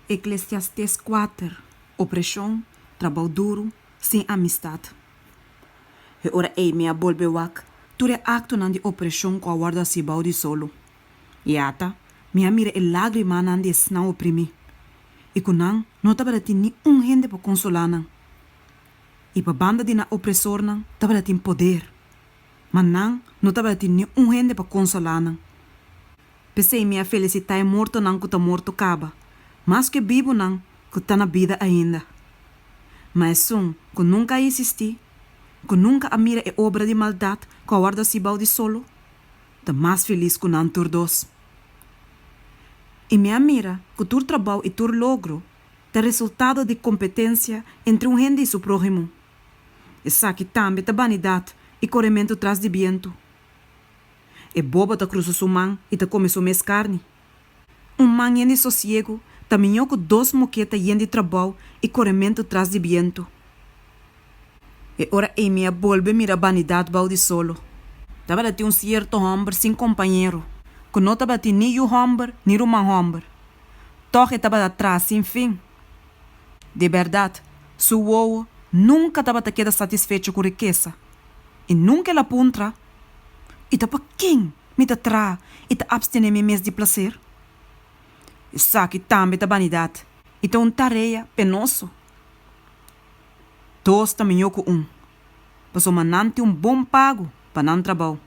Eclesiastes 4. Opressão, trabalho duro, sem amistade. E ora minha bolbe wak, ture acto nan di opressão com a guarda si bau di solo. E ata, minha mira e lágrima nan di sna oprimi. E kunang, não tava dati ni gente para consolar nan. E pa banda di na opressor nan, tava dati poder. Mas não tava dati ni gente para consolar nan. Pensei minha felicidade é morto nan que tá morto caba. Mas que vivo não, que está na vida ainda. Mas que nunca existi, que nunca a mira é obra de maldade, que a guarda se balde solo, está mais feliz que não tur dos. E minha mira, que tur trabalho e tur logro, é resultado de competência entre gente e seu prójimo. E sabe também da vanidade e corrimento traz de viento. E boba ta cruza sua mão e ta come sua mes carne. Man de sossego, também com dois moquetas de trabalho e corrimento traz de viento. E ora minha bolbe mira vanidade balde solo. Tava de ter certo homem sem companheiro, que não tava de nem o homem, nem o homem. Torre tava atrás sem fim. De verdade, seu ovo nunca tava de queda satisfeito com riqueza. E nunca ela puntra. E tava quem me ta tra e ta abstene-me mês de prazer. E sabe também da vanidade. E tem tarefa penoso. Todos também eu com Passou manante bom pago para não trabalho.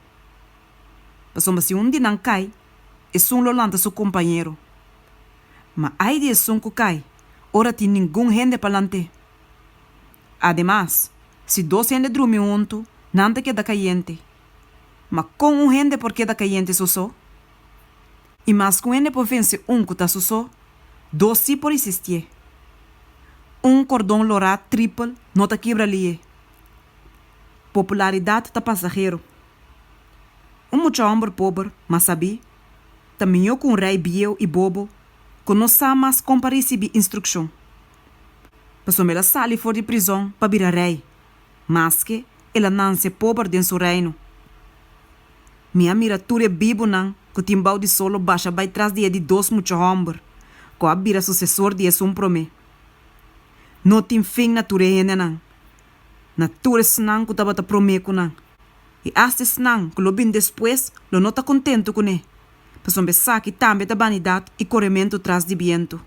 Passou se dia não cai, e sum lo lanta seu companheiro. Mas aí de sum que cai, ora tem nenhum gente para lante. Ademais, se dois gente dormem junto, não te queda caliente. Mas com gente por queda caliente só. E mais com ele por vencer que tá só, dois sim por existir. Cordão lorado triple não tá quebra ali. Popularidade tá passageiro. Muito homem pobre, mas sabe, também eu com rei biel e bobo, que não sabe mais como receber instrução. Passou ela sale fora de prisão para virar rei, mas que ela não se pobre dentro do reino. Minha miratura é bibo não, que o timbal de solo baixa vai trás de dois muito homem, que a vira sucessor de um promê. Não tem fim na ture hene não. Na ture senang que tava promê com não. E este senang que lo bem depois, lo não tá contento com ele. Passou pensar que também da vanidade e corrimento traz de viento.